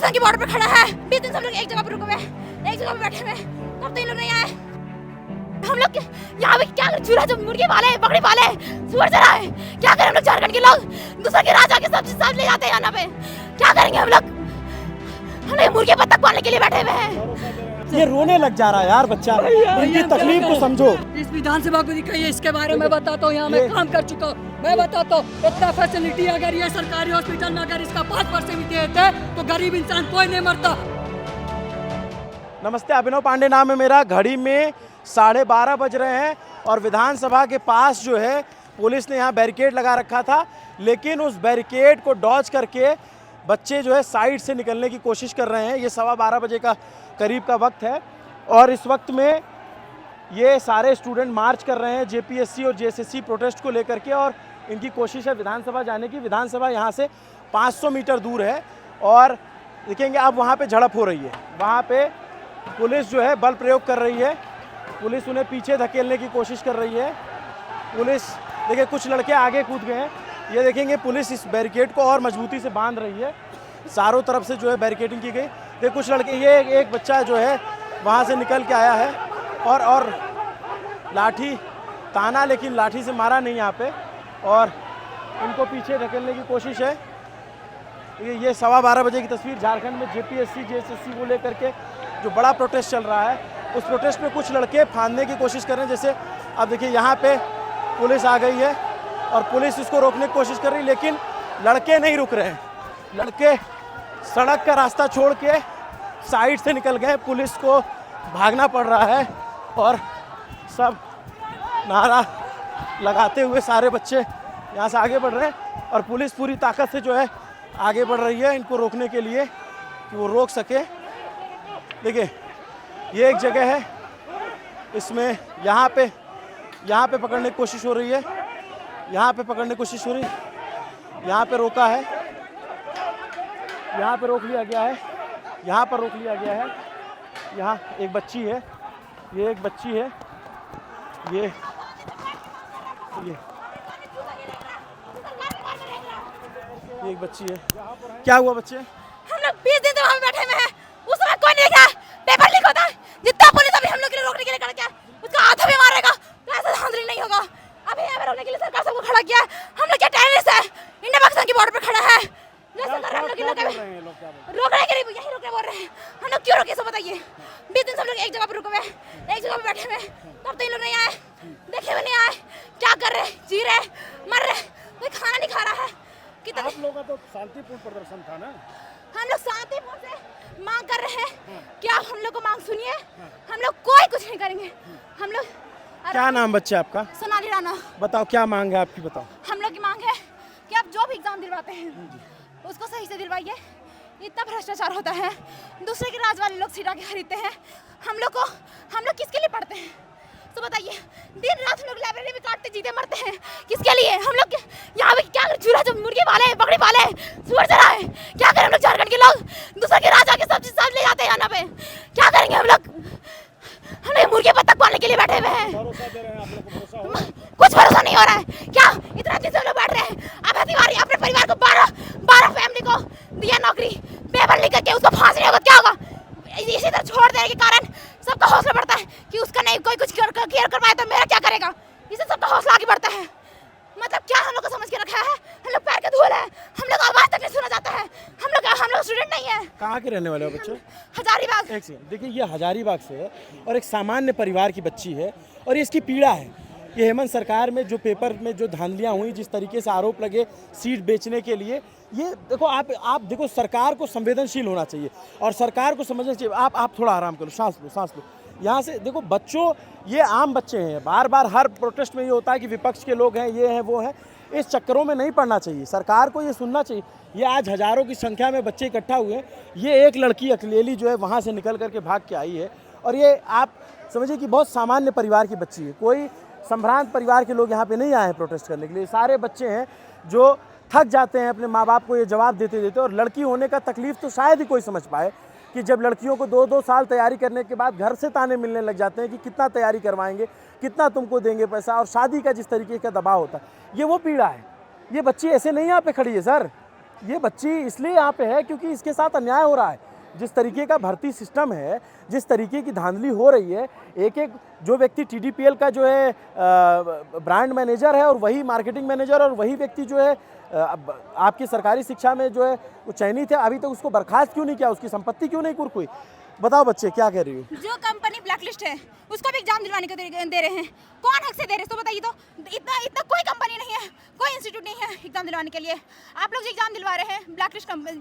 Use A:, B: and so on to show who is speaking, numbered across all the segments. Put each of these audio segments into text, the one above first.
A: पाकिस्तान की बॉर्डर पे खड़ा है। 20 दिन से हम लोग एक जगह पे रुके हुए, एक जगह पे बैठे हुए, तब तो इन लोग नहीं आए। हम लोग यहाँ पे क्या चूल्हा जो मुर्गी पाले, बकरी पाले, सुअर चरा है, क्या करें हम लोग? झारखंड के लोग दूसरे के राजा के सब्जी सब ले जाते हैं यहाँ पे, क्या करेंगे हम लोग? हम लोग मुर्गे बत्तख पालने के लिए बैठे हुए हैं।
B: ये रोने लग जा रहा है यार बच्चा, इनकी तकलीफ को समझो।
C: इस विधानसभा को दिखाइए, इसके बारे में बताता हूँ। यहाँ मैं काम कर चुका हूँ, मैं बताता हूँ। इतना फैसिलिटी अगर ये सरकारी हॉस्पिटल में अगर इसका 5% भी देते तो गरीब इंसान कोई नहीं मरता।
B: नमस्ते, अभिनव पांडे नाम है मेरा। घड़ी में 12:30 बज रहे हैं और विधानसभा के पास जो है पुलिस ने यहाँ बैरिकेड लगा रखा था, लेकिन उस बैरिकेड को डॉज करके बच्चे जो है साइड से निकलने की कोशिश कर रहे हैं। ये 12:15 बजे का करीब का वक्त है और इस वक्त में ये सारे स्टूडेंट मार्च कर रहे हैं जेपीएससी और जेएसएससी प्रोटेस्ट को लेकर के, और इनकी कोशिश है विधानसभा जाने की। विधानसभा यहाँ से 500 मीटर दूर है और देखेंगे अब वहाँ पे झड़प हो रही है। वहाँ पे पुलिस जो है बल प्रयोग कर रही है, पुलिस उन्हें पीछे धकेलने की कोशिश कर रही है। पुलिस देखिए, कुछ लड़के आगे कूद गए हैं। ये देखेंगे पुलिस इस बैरिकेड को और मजबूती से बांध रही है, चारों तरफ से जो है बैरिकेडिंग की गई। देखिए कुछ लड़के, ये एक बच्चा जो है वहाँ से निकल के आया है और लाठी ताना, लेकिन लाठी से मारा नहीं यहाँ पे, और इनको पीछे धकेलने की कोशिश है। ये 12:15 बजे की तस्वीर झारखंड में जेपीएससी जेएसएससी को लेकर के जो बड़ा प्रोटेस्ट चल रहा है, उस प्रोटेस्ट में कुछ लड़के फांदने की कोशिश कर रहे हैं। जैसे अब देखिए यहाँ पे पुलिस आ गई है और पुलिस इसको रोकने की कोशिश कर रही है, लेकिन लड़के नहीं रुक रहे हैं। लड़के सड़क का रास्ता छोड़ के साइड से निकल गए। पुलिस को भागना पड़ रहा है और सब नारा लगाते हुए सारे बच्चे यहाँ से आगे बढ़ रहे हैं और पुलिस पूरी ताकत से जो है आगे बढ़ रही है इनको रोकने के लिए कि वो रोक सके। देखिए ये एक जगह है, इसमें यहाँ पे पकड़ने की कोशिश हो रही है, यहाँ पे पकड़ने की कोशिश हो रही है। यहाँ पे रोका है, यहाँ पे रोक लिया गया है, यहाँ पर रोक लिया गया है। यहाँ एक बच्ची है, ये एक बच्ची है, ये एक बच्ची है। क्या हुआ बच्चे?
A: हम लोग 20 दिन से वहाँ बैठे हुए हैं, उस समय कोई नहीं देखा। पेपर लीक होता है, जितना पुलिस अभी हम लोग के लिए रोकने के लिए खड़ा किया, उसका हाथ भी मारेगा तो ऐसा हाजिर नहीं होगा। अभी यहाँ पे रोकने के लिए सरकार सबको खड़ा किया है। हम लोग क्या टेररिस्ट है? इंडिया पाकिस्तान की बॉर्डर पे खड़ा है, हम लोग रोकने के लिए यही रोकने बोल रहे हैं। हम लोग क्यों रोके, सब बताइए। 20 दिन से हम लोग एक जगह पे रुके हुए, एक जगह पे बैठे हुए, तब तो इन लोग नहीं आए, देखे हुए नहीं आए। क्या कर रहे, जी रहे, मर रहे, कोई खाना नहीं खा रहा है।
B: आप लोगों का तो शांतिपूर्ण प्रदर्शन था ना?
A: हम लोग शांतिपूर्ण से मांग कर रहे हैं कि आप हम लोग को मांग सुनिए। हम लोग कोई कुछ नहीं करेंगे। हम लोग
B: क्या नाम बच्चे आपका?
A: सोनाली राणा।
B: बताओ क्या मांग है आपकी, बताओ।
A: हम लोग की मांग है कि आप जो भी एग्जाम दिलवाते हैं उसको सही से दिलवाइए। इतना भ्रष्टाचार होता है, दूसरे के राज वाले लोग सीटा के खरीदते हैं। हम लोग किसके लिए पढ़ते हैं तो बताइए। दिन रात हम लोग लाइब्रेरी में काटते जीते मरते हैं, किसके लिए? हम लोग यहाँ पे क्या चूल्हा जो मुर्गी पाले, बकरी पाले, सुअर चरा है, क्या करें हम लोग? झारखंड के लोग दूसरे के राजा के सब्जी सब ले जाते हैं यहाँ पे, क्या करेंगे हम लोग? हम लोग मुर्गे बत्तख पालने के लिए बैठे हुए हैं, कुछ भरोसा नहीं हो रहा है। क्या इतना दिन से लोग बैठ रहे हैं? अब तिवारी अपने परिवार को 12 फैमिली को दिया नौकरी, पेपर लिख करके उसको फांसी नहीं होगा, क्या होगा? इसी तरह छोड़ देने के कारण सबका हौसला बढ़ता है कि उसका नहीं कोई कुछ केयर कर पाए तो मेरा क्या करेगा, इससे सबका हौसला आगे बढ़ता है। मतलब क्या हम लोग को समझ के रखा है? हम लोग पैर के धूल है, हम लोग आवाज तक नहीं सुना जाता है। हम लोग स्टूडेंट नहीं है।
B: कहाँ के रहने वाले हो बच्चे?
A: हजारीबाग।
B: एक सेकंड, देखिए ये हजारीबाग से है और एक सामान्य परिवार की बच्ची है और ये इसकी पीड़ा है। ये हेमंत सरकार में जो पेपर में जो धांधलियाँ हुई, जिस तरीके से आरोप लगे सीट बेचने के लिए, ये देखो आप देखो, सरकार को संवेदनशील होना चाहिए और सरकार को समझना चाहिए। आप थोड़ा आराम करो, सांस लो। यहाँ से देखो बच्चों, ये आम बच्चे हैं, बार बार हर प्रोटेस्ट में ये होता है कि विपक्ष के लोग हैं, ये हैं वो हैं, इस चक्करों में नहीं पड़ना चाहिए। सरकार को ये सुनना चाहिए। ये आज हज़ारों की संख्या में बच्चे इकट्ठा हुए हैं, ये एक लड़की अकेली जो है वहाँ से निकल करके भाग के आई है और ये आप समझिए कि बहुत सामान्य परिवार की बच्ची है। कोई संभ्रांत परिवार के लोग यहाँ पे नहीं आए हैं प्रोटेस्ट करने के लिए। सारे बच्चे हैं जो थक जाते हैं अपने माँ बाप को ये जवाब देते देते, और लड़की होने का तकलीफ़ तो शायद ही कोई समझ पाए कि जब लड़कियों को 2-2 साल तैयारी करने के बाद घर से ताने मिलने लग जाते हैं कि कितना तैयारी करवाएंगे, कितना तुमको देंगे पैसा, और शादी का जिस तरीके का दबाव होता है, ये वो पीड़ा है। ये बच्ची ऐसे नहीं यहाँ पे खड़ी है सर, ये बच्ची इसलिए यहाँ पे है क्योंकि इसके साथ अन्याय हो रहा है। जिस तरीके का भर्ती सिस्टम है, जिस तरीके की धांधली हो रही है, एक एक जो व्यक्ति टीडीपीएल का जो है ब्रांड मैनेजर है और वही मार्केटिंग मैनेजर और वही व्यक्ति जो है आपकी सरकारी शिक्षा में जो है वो चयनित है, अभी तक उसको बर्खास्त क्यों नहीं किया, उसकी संपत्ति क्यों नहीं कुरकुई? बताओ बच्चे क्या कह रही हो?
A: जो कंपनी ब्लैकलिस्ट है उसको भी एग्जाम दिलवाने को दे रहे हैं, कौन हक से दे रहे हैं तो बताइए। तो इतना कोई कंपनी नहीं है, कोई इंस्टीट्यूट नहीं है एग्जाम दिलवाने के लिए। आप लोग जो एग्जाम दिलवा रहे हैं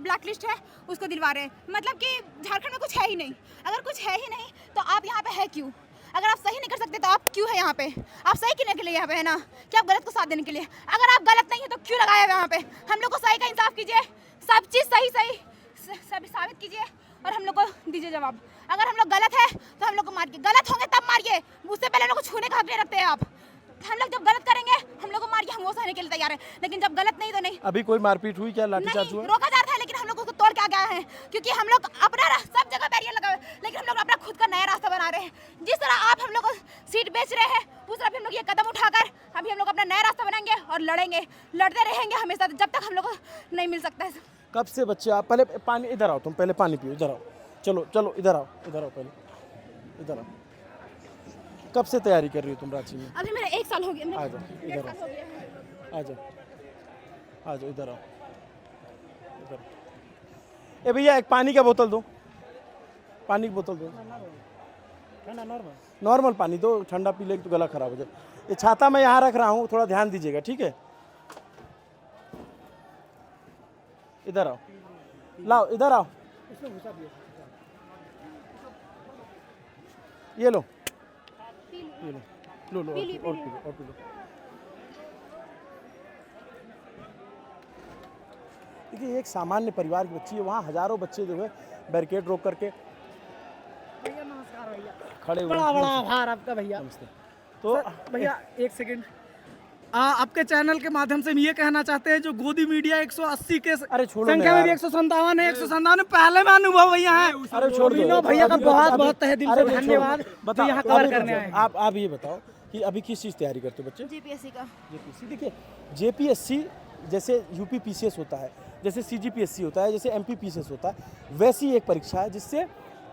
A: ब्लैकलिस्ट है उसको दिलवा रहे हैं, मतलब कि झारखंड में कुछ है ही नहीं। अगर कुछ है ही नहीं तो आप यहाँ पे है क्यों? अगर आप सही नहीं कर सकते तो आप क्यों है यहाँ पे? आप सही करने के लिए यहाँ पे है ना, कि आप गलत को साथ देने के लिए? अगर आप गलत नहीं है तो क्यों लगाया यहाँ पे? हम लोग को सही का इंसाफ कीजिए, सब चीज़ सही साबित कीजिए और हम लोग को दीजिए जवाब। अगर हम लोग गलत है तो हम लोग को मारिए, गलत होंगे तब मारिए, उससे पहले हम लोग को छूने का हक नहीं रखते हैं आप। हम लोग जब गलत करेंगे हम लोग को मारिए, हम वो सहने के लिए तैयार है, लेकिन जब गलत नहीं तो नहीं।
B: अभी कोई मारपीट हुई क्या, लाठीचार्ज हुआ?
A: रोका जा रहा है लेकिन हम लोग उसको तोड़ के आ गए हैं, क्योंकि हम लोग अपना सब जगह बैरियर लगा हुआ है, लेकिन हम लोग अपना खुद का नया रास्ता बना रहे हैं। जिस तरह आप हम लोग को सीट बेच रहे हैं उस तरह हम लोग ये कदम उठाकर अभी हम लोग अपना नया रास्ता बनाएंगे और लड़ेंगे, लड़ते रहेंगे हमेशा जब तक हम लोग को नहीं मिल सकता है।
B: कब से बच्चे, आप पहले पानी इधर आओ, तुम पहले पानी पियो, इधर आओ, चलो चलो इधर आओ पहले इधर आओ। कब से तैयारी कर रही हो तुम रांची में?
A: अभी मेरा 1 साल हो गया।
B: आ जाओ इधर आओ, आ जाओ इधर आओ, इधर। ए भैया एक पानी का बोतल दो, पानी की बोतल दो, नॉर्मल पानी दो, ठंडा पी लेंगे तो गला खराब हो जाए। ये छाता मैं यहाँ रख रहा हूँ, थोड़ा ध्यान दीजिएगा, ठीक है? इधर आओ, लाओ इधर आओ, ये लो लो और पी लो। देखिए एक सामान्य परिवार की बच्ची है, वहाँ हजारों बच्चे जो है बैरिकेड रोक करके खड़े हुए।
D: बड़ा आभार आपका भैया।
B: तो
D: भैया एक सेकंड, आपके चैनल के माध्यम से हम ये कहना चाहते हैं जो गोदी मीडिया 180 के संख्या में भी 157 है, 157 पहले में अनुभव भैया है।
B: अरे छोड़ दो
D: भैया का बहुत बहुत तहे दिल से धन्यवाद।
B: बताओ
D: यहाँ कवर करने आए।
B: आप ये बताओ कि अभी किस चीज़ तैयारी करते हो बच्चे?
A: जेपीएससी का।
B: जेपीएससी, देखिए जेपीएससी जैसे यूपी पीसीएस होता है, जैसे सीजीपीएससी होता है, जैसे एमपी पीसीएस होता है, वैसी एक परीक्षा है जिससे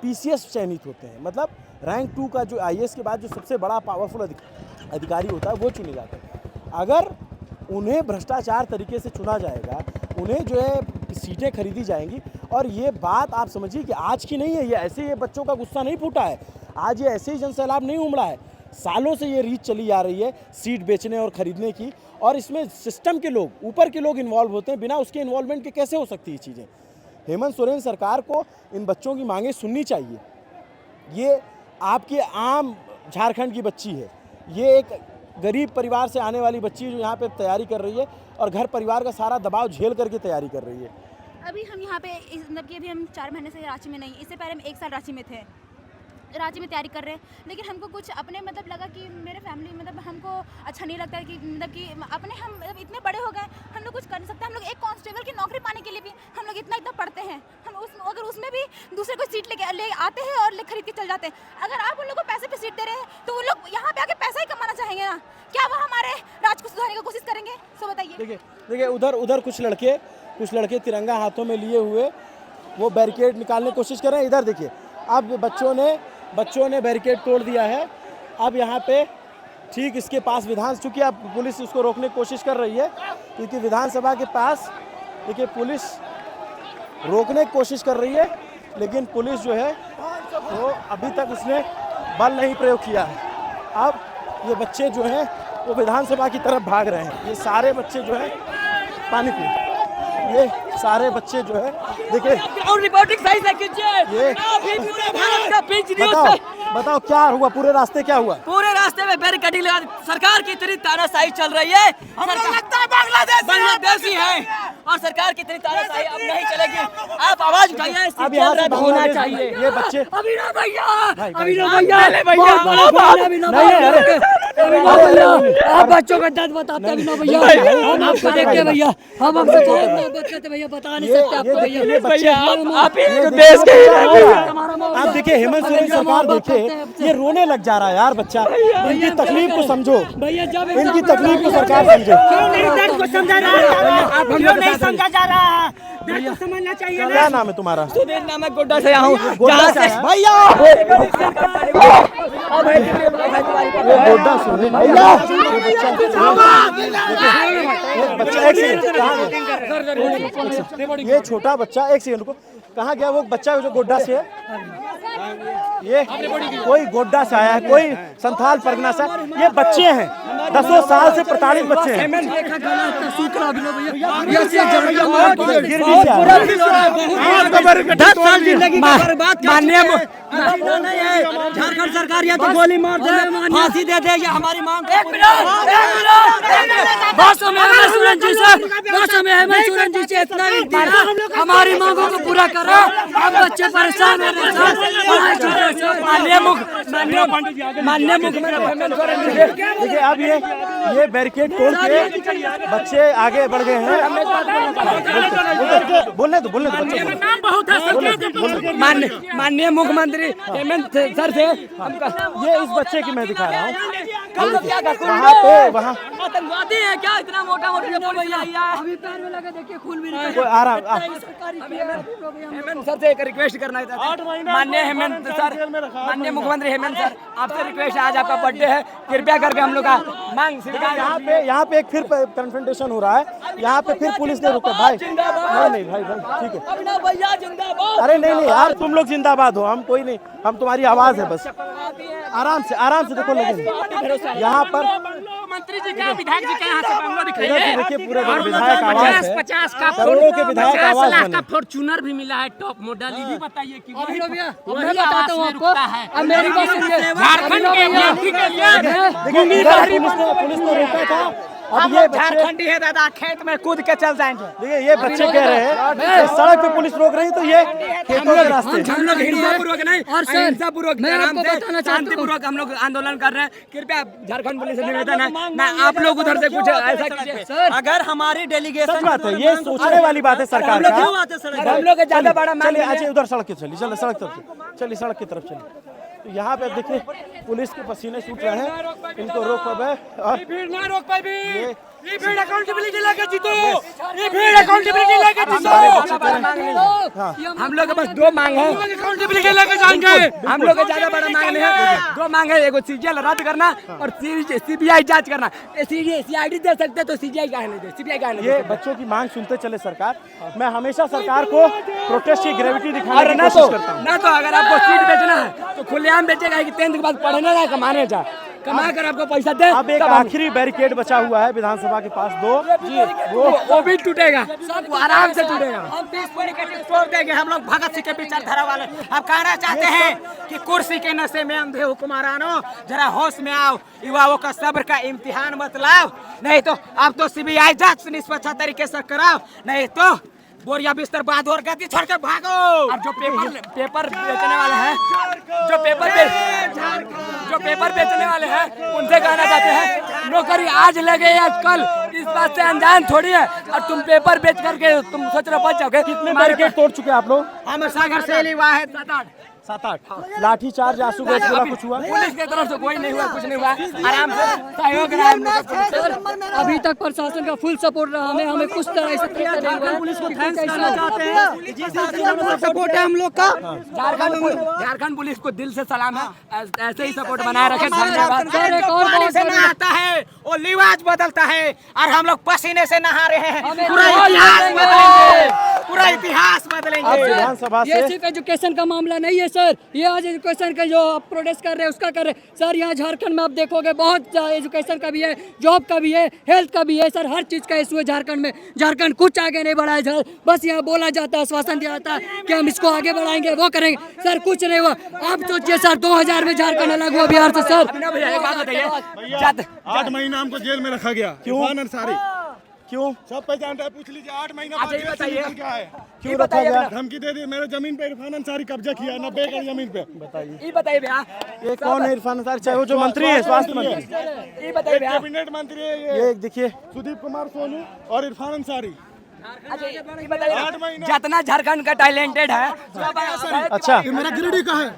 B: पीसीएस चयनित होते हैं। मतलब रैंक 2 का जो आईएएस के बाद जो सबसे बड़ा पावरफुल अधिकारी होता है वो चुने जाते हैं। अगर उन्हें भ्रष्टाचार तरीके से चुना जाएगा, उन्हें जो है सीटें खरीदी जाएंगी, और ये बात आप समझिए कि आज की नहीं है, ये ऐसे ये बच्चों का गुस्सा नहीं फूटा है, आज ये ऐसे ही जनसैलाब नहीं उमड़ा है, सालों से ये रीच चली आ रही है सीट बेचने और खरीदने की, और इसमें सिस्टम के लोग, ऊपर के लोग इन्वॉल्व होते हैं। बिना उसके इन्वॉल्वमेंट के कैसे हो सकती है ये चीज़ें? हेमंत सोरेन सरकार को इन बच्चों की मांगें सुननी चाहिए। ये आपके आम झारखंड की बच्ची है, ये एक गरीब परिवार से आने वाली बच्ची जो यहाँ पे तैयारी कर रही है और घर परिवार का सारा दबाव झेल करके तैयारी कर रही है।
A: अभी हम यहाँ पे मतलब कि अभी हम 4 महीने से रांची में नहीं, इससे पहले हम 1 साल रांची में थे, रांची में तैयारी कर रहे हैं, लेकिन हमको कुछ अपने मतलब लगा कि मेरे फैमिली मतलब हमको अच्छा नहीं लगता है कि मतलब कि अपने हम मतलब इतने बड़े हो गए, हम लोग कुछ कर नहीं सकते। हम लोग एक कांस्टेबल की नौकरी पाने के लिए भी हम लोग इतना पढ़ते हैं, हम अगर उसमें भी दूसरे को सीट ले आते हैं और खरीद के चल जाते हैं। अगर आप उन लोग को पैसे पे सीट दे रहे हैं तो वो लोग यहाँ पे आके पैसा ही कमाना चाहेंगे ना, क्या वो हमारे राज्य को सुधारने की कोशिश करेंगे? सो बताइए।
B: देखिए उधर कुछ लड़के तिरंगा हाथों में लिए हुए वो बैरिकेड निकालने की कोशिश कर रहे हैं। इधर देखिए, अब बच्चों ने बैरिकेड तोड़ दिया है। अब यहाँ पे ठीक इसके पास चूँकि अब पुलिस उसको रोकने की कोशिश कर रही है, क्योंकि विधानसभा के पास देखिए पुलिस रोकने की कोशिश कर रही है, लेकिन पुलिस जो है वो अभी तक उसने बल नहीं प्रयोग किया है। अब ये बच्चे जो हैं वो विधानसभा की तरफ भाग रहे हैं। ये सारे बच्चे जो है पानी पी, ये सारे बच्चे जो है देखिए,
C: और रिपोर्टिंग सही से कीजिए।
B: ये
C: अभी पूरे भारत का पिंच न्यूज़ पे
B: बताओ क्या हुआ, पूरे रास्ते क्या हुआ?
C: पूरे रास्ते में बैरिकेडिंग लगा, सरकार की इतनी तानाशाही चल रही है, हमको लगता है बांग्लादेशी है, और सरकार की इतनी तानाशाही अब नहीं चलेगी। आप आवाज उठाइए,
B: अब यहाँ से
C: होना चाहिए।
B: ये बच्चे
C: अभिनव भैया,
B: भाई,
C: अभिनव भैया, बहुत बड़ा
B: नहीं, अरे
C: आप बच्चों का दर्द बताते हैं ना भैया, हम आपको देखते भैया, हम आपसे बहुत मोहब्बत करते भैया, बता नहीं सकते आपको भैया।
B: आप देश के आप देखिए हेमंत सोरेन सरकार देखिए ये रोने लग जा रहा है यार बच्चा, इनकी तकलीफ को समझो
C: भैया जब
B: इनकी तकलीफ को सरकार समझे।
E: नहीं समझा जा रहा है, दर्द को समझना चाहिए।
B: क्या नाम है तुम्हारा?
E: सुधीर नाम है, गोड्डा से आया हूँ।
B: गोड्डा से आया है?
E: भैया
B: गोड्डा से भैया बच्चा एक सेकंड, ये छोटा बच्चा एक सेकंड को कहाँ गया वो बच्चा जो गोड्डा से है? ये कोई गोड्डा से आया है, कोई संथाल परगना से, ये बच्चे हैं 10 साल से प्रताड़ित बच्चे हैं।
E: झारखंड सरकार या तो गोली मार दे, फांसी दे दे, या हमारी मांग।
C: हमारी मांगों को पूरा करो, अब बच्चे परेशान हो रहे हैं।
E: माननीय मुख्यमंत्री
B: देखिए अब ये बैरिकेड तोड़ के बच्चे आगे बढ़ गए हैं। बोलने दो बच्चे।
E: माननीय मुख्यमंत्री हेमंत सर से
B: ये इस बच्चे की मैं दिखा रहा हूँ,
E: वहाँ
B: पे वहाँ
E: आतंकवादी है क्या? इतना मोटा मोटा
C: भैया अभी पैर में लगा, देखिए खून भी नहीं
B: कोई आ रहा
E: हेमंत सर से एक रिक्वेस्ट करना चाहते हैं। माननीय हेमंत सर, माननीय मुख्यमंत्री हेमंत सर, आपसे रिक्वेस्ट है, आज आपका बर्थडे है, कृपया करके हम लोग का मांग स्वीकार।
B: यहाँ पे एक फिर कन्फ्रंटेशन हो रहा है, यहाँ पे फिर पुलिस ने रुका भाई। नहीं भाई ठीक है,
E: भैया जिंदाबाद।
B: अरे नहीं यार तुम लोग जिंदाबाद हो, हम कोई नहीं, हम तुम्हारी आवाज है बस। आराम से देखो लगे यहाँ पर
E: मंत्री जी का, विधायक जी का यहाँ से बंगलो दिखाइए।
B: देखिए पूरे विधायक आवाज है,
E: 50 का
B: करोड़ों के विधायक आवाज
E: लाख
B: बने।
E: का फॉर्च्यूनर भी मिला है, टॉप मॉडल। ये भी बताइए कि
C: मैं
E: वही
C: बताता हूँ आपको, अब मेरी बात सुनिए।
E: झारखंड के एमपी के लिए
B: पुलिस ने रोका था। अब ये
E: झारखंडी है दादा, खेत में कूद के चल जाएंगे।
B: देखिए ये बच्चे कह रहे हैं कि सड़क पे पुलिस रोक रही तो ये खेतों के रास्ते।
E: हम लोग हिंसापूर्वक नहीं,
C: और सर,
E: अहिंसापूर्वक
C: मैं
E: आराम
C: आपको
E: से
C: बताना चाहता हूँ।
E: शांतिपूर्वक हम लोग आंदोलन कर रहे हैं। कृपया झारखंड पुलिस से निवेदन है ना, आप लोग उधर से कुछ ऐसा कीजिए। अगर हमारी डेलीगेशन,
B: सच बात है, ये सोचने वाली बात है सरकार का।
E: हम लोग ज्यादा बड़ा मांग
B: चलिए अच्छा उधर सड़क की चलिए, चलिए सड़क तरफ चलिए, सड़क की तरफ चलिए। तो यहाँ पे देखिए पुलिस के पसीने छूट रहे हैं, इनको रोक पाए और
E: ये भीड़ अकाउंटेबिलिटी लेके जीतो, ये भीड़ अकाउंटेबिलिटी लेके जीतो। हम लोग के पास 2 मांग है, अकाउंटेबिलिटी लेके जाएंगे। हम लोग के ज्यादा बड़ा मांग नहीं है, 2 मांग है, एगो सीजीएल रद्द करना और सीबीआई जांच करना। सीआईडी दे सकते तो सीबीआई का नहीं दे, सीबीआई का नहीं।
B: ये बच्चों की मांग सुनते चले सरकार, मैं हमेशा सरकार को प्रोटेस्ट की ग्रेविटी दिखाने की
E: ना
B: कोशिश करता हूँ।
E: ना तो अगर आपको सीट बेचना है तो खुलेआम बेचेगा कि 10th के बाद पढ़ने जाए, कमाने जाए, कमा कर आपको पैसा दे।
B: अब एक आखिरी बैरिकेड बचा हुआ है विधानसभा के पास 2,
E: वो भी टूटेगा, वो आराम से टूटेगा। हम पीसफुली छोड़ देंगे, हम लोग भगत सिंह के विचारधारा वाले। आप कहना चाहते हैं कि कुर्सी के नशे में अंधे हुक्मरानों, जरा होश में आओ, युवाओं का सब्र का इम्तिहान मत लाओ, नहीं तो आप तो सीबीआई जांच निष्पक्ष तरीके से कराओ, नहीं तो बोरिया बिस्तर बाद और गति छोड़ के भागो। अब जो पेपर बेचने वाले हैं, जो पेपर बेचने वाले हैं, उनसे कहना चाहते हैं नौकरी आज लगे या कल, इस बात से अनजान थोड़ी है। और तुम पेपर बेच करके तुम सोच रहे बच जाओगे।
B: कितने बैरिकेड तोड़ चुके आप लोग?
E: हम सागर से हुआ है
B: 7-8 लाठी चार्ज आंसू गैस गोला कुछ हुआ?
E: पुलिस की तरफ से कोई नहीं हुआ, कुछ नहीं हुआ, आराम से सहयोग रहा हम लोग का।
C: सर अभी तक प्रशासन का फुल सपोर्ट रहा, हमें कुछ तरह से पुलिस को थैंक्स करना चाहते हैं,
E: सपोर्ट है हम लोग का। झारखंड पुलिस को दिल से सलाम है, ऐसे ही सपोर्ट बनाए रखे। धन्यवाद।
C: सर एक और
E: पानी से नहाता है वो लिवाज बदलता है, और हम लोग पसीने से नहा रहे हैं। पूरा इतिहास बदलेंगे।
B: अब विधानसभा
C: ये
B: से
C: सिर्फ एजुकेशन का मामला नहीं है सर, ये आज एजुकेशन का जो आप प्रोटेस्ट कर रहे हैं उसका कर रहे हैं सर। यहाँ झारखंड में आप देखोगे बहुत एजुकेशन का भी है, जॉब का भी है, हेल्थ का भी है सर, हर चीज़ का इशू है झारखंड में। झारखंड कुछ आगे नहीं बढ़ा है सर, बस यहाँ बोला जाता है, आश्वासन दिया जाता है कि हम इसको आगे बढ़ाएंगे, वो करेंगे सर, कुछ नहीं हुआ। आप सोचिए सर 2000 में झारखंड अलग हुआ बिहार से सर।
E: 8 महीना हमको जेल में रखा गया।
B: क्यों? क्यों?
F: सब पहचान रहे, पूछ लीजिए। 8 महीना
E: अच्छा, ये बताइए।
F: क्या है?
B: क्यों रखा गया?
F: धमकी दे दी, मेरे जमीन पे इरफान अंसारी कब्जा किया 90 एकड़ जमीन पे।
B: बताइए
E: ये बताइए भैया,
B: ये कौन है इरफान अंसारी? चाहे वो जो मंत्री है, स्वास्थ्य मंत्री।
E: ये बताइए भैया।
F: कैबिनेट मंत्री है
B: ये देखिए,
F: सुदीप कुमार सोनू और इरफान अंसारी।
E: अच्छा, ये बताइए
F: 8 महीना।
E: जितना झारखंड का टैलेंटेड है
B: अच्छा
F: ये मेरा गिरिडीह का है,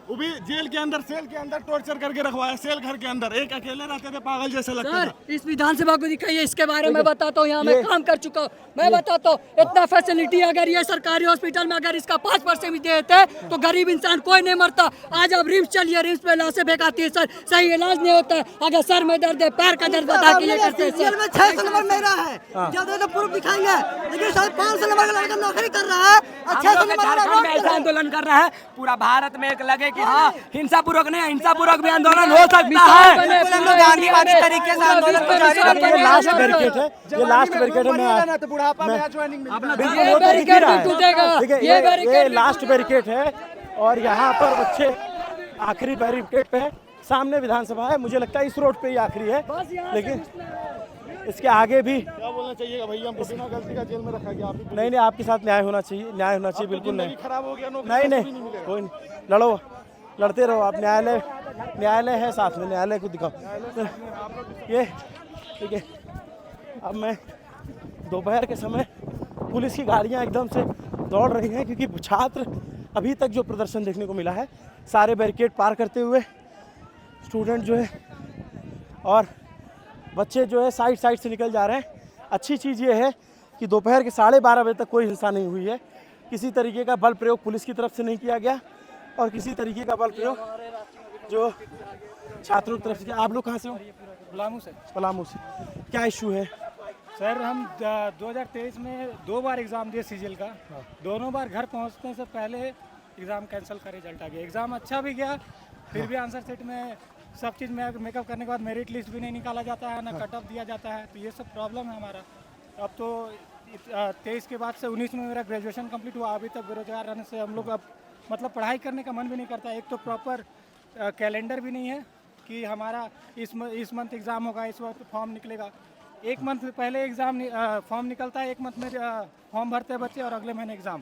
F: वो भी जेल के अंदर, सेल के अंदर टॉर्चर करके रखवाया, सेल घर के अंदर। एक अकेले रहते थे, पागल जैसे लगता
C: सर
F: था।
C: इस विधानसभा को दिखाइए, इसके बारे में बताता हूँ। यहाँ मैं काम कर चुका हूँ, मैं बताता हूँ। इतना फैसिलिटी अगर ये सरकारी हॉस्पिटल में अगर इसका 5% भी देते तो गरीब इंसान कोई नहीं मरता। आज अब रिम्स चलिए, रिम्स पे लाशें फेंकाती है सर, सही इलाज नहीं होता है। अगर सर में दर्द है, पैर का दर्द बता के लिए करते हैं सर।
G: में 600 नंबर मेरा है, जल्दी तो प्रूफ दिखाएंगे। लेकिन सर 500 नंबर का लड़का नौकरी कर रहा है और 600 नंबर
E: झारखंड में ऐसा आंदोलन कर रहा है, पूरा भारत में एक लगे कि हाँ हिंसापूर्वक नहीं, हिंसापूर्वक भी आंदोलन हो सकता है।
G: गांधीवादी तरीके से आंदोलन को जारी रखेंगे।
B: ये लास्ट बैरिकेड है, ये लास्ट बैरिकेड है। मैं
F: तो बुढ़ापा में आ ज्वाइनिंग में।
B: बिल्कुल
C: ये
B: वो तो दिख ही रहा
C: बैरिकेड भी टूटेगा,
B: है। देखिए
C: ये
B: ये
C: बैरिकेड भी
B: लास्ट बैरिकेड है और यहाँ पर बच्चे आखिरी बैरिकेड पे है। सामने विधानसभा है, मुझे लगता है इस रोड पे ही आखिरी है, लेकिन इसके आगे भी
F: क्या बोलना चाहिएगा भैया, हमको बिना गलती का जेल में रखा गया। आप भी
B: नहीं नहीं, आपके साथ न्याय होना चाहिए, न्याय होना चाहिए, बिल्कुल नहीं।
F: खराब हो गया, नौकरी
B: नहीं
F: भी
B: नहीं
F: मिलेगा।
B: कोई नहीं, लड़ो, लड़ते रहो आप। न्यायालय है साथ में, न्यायालय को दिखाओ। ये ठीक है। अब मैं दोपहर के समय पुलिस की गाड़ियां एकदम से दौड़ रही हैं, क्योंकि छात्र अभी तक जो प्रदर्शन देखने को मिला है, सारे बैरिकेड पार करते हुए स्टूडेंट जो है और बच्चे जो है साइड से निकल जा रहे हैं। अच्छी चीज़ ये है कि दोपहर के 12:30 बजे तक कोई हिंसा नहीं हुई है, किसी तरीके का बल प्रयोग पुलिस की तरफ से नहीं किया गया और किसी तरीके का बल प्रयोग जो छात्रों की तरफ से किया। आप लोग कहाँ से हो?
H: पलामू से।
B: पलामू से। क्या इशू है?
H: सर हम 2023 में 2 बार एग्ज़ाम दिए सीजीएल का, दोनों बार घर पहुंचने से पहले एग्ज़ाम कैंसिल का रिजल्ट आ गया। एग्ज़ाम अच्छा भी गया, फिर भी आंसर सेट में सब चीज़ में मेकअप करने के बाद मेरिट लिस्ट भी नहीं निकाला जाता है, ना कट ऑफ दिया जाता है। तो ये सब प्रॉब्लम है हमारा। अब तो 23 के बाद से 19 में मेरा ग्रेजुएशन कंप्लीट हुआ, अभी तक बेरोजगार रहने से हम लोग अब मतलब पढ़ाई करने का मन भी नहीं करता। एक तो प्रॉपर कैलेंडर भी नहीं है कि हमारा इस मंथ एग्ज़ाम होगा, इस वक्त फॉर्म निकलेगा। एक मंथ पहले एग्ज़ाम फॉर्म निकलता है, एक मंथ में फॉर्म भरते हैं बच्चे और अगले महीने एग्ज़ाम।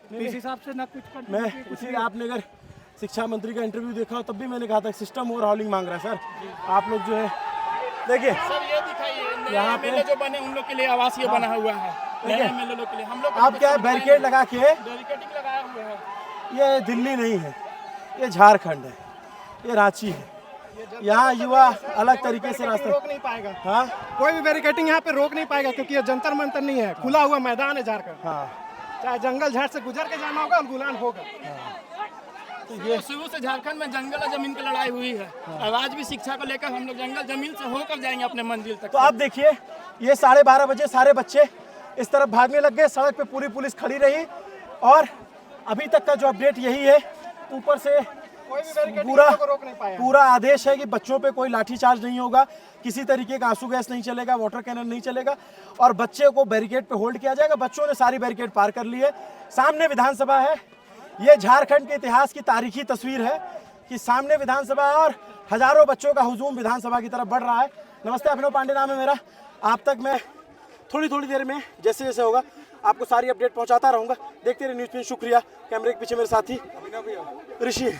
H: तो इस हिसाब से ना कुछ
B: मैं इसी आपने अगर शिक्षा मंत्री का इंटरव्यू देखा हो तब भी मैंने कहा था सिस्टम ओवरहॉलिंग मांग रहा है सर। आप लोग जो है देखिए यहाँ पे
F: जो बने उन लोग के लिए आवासीय बना हुआ है, नए एमएलए लोग के लिए। हम लोग
B: आप क्या है बैरिकेड लगा के,
F: बैरिकेडिंग लगाए हुए हैं।
B: ये दिल्ली नहीं है, ये झारखंड है, ये रांची है। यहाँ युवा अलग तरीके से रास्ते
F: रोक नहीं पाएगा।
B: हाँ
F: कोई भी बैरिकेडिंग यहाँ पे रोक नहीं पाएगा, क्योंकि ये जंतर मंतर नहीं है, खुला हुआ मैदान है झारखंड।
B: हाँ
F: चाहे जंगल झाड़ से गुजर के जाना होगा और गुलान होगा।
B: तो ये
I: शुरू से झारखंड में जंगल और जमीन की लड़ाई हुई है। अब आज भी शिक्षा को लेकर हम लोग जंगल जमीन से होकर जाएंगे अपने मंजिल तक।
B: तो आप देखिए ये 12:30 बजे सारे बच्चे इस तरफ भागने लग गए, सड़क पे पूरी पुलिस खड़ी रही और अभी तक का जो अपडेट यही है। ऊपर से पूरा आदेश है कि बच्चों पे कोई लाठीचार्ज नहीं होगा, किसी तरीके का आंसू गैस नहीं चलेगा, वाटर कैनन नहीं चलेगा और बच्चे को बैरिकेड पे होल्ड किया जाएगा। बच्चों ने सारी बैरिकेड पार कर ली है। सामने विधानसभा है, ये झारखंड के इतिहास की तारीखी तस्वीर है कि सामने विधानसभा और हजारों बच्चों का हुजूम विधानसभा की तरफ बढ़ रहा है। नमस्ते, अभिनव पांडे नाम है मेरा। आप तक मैं थोड़ी देर में जैसे जैसे होगा आपको सारी अपडेट पहुंचाता रहूंगा। देखते रहिए न्यूज़ पे। शुक्रिया। कैमरे के पीछे मेरे साथी ऋषि।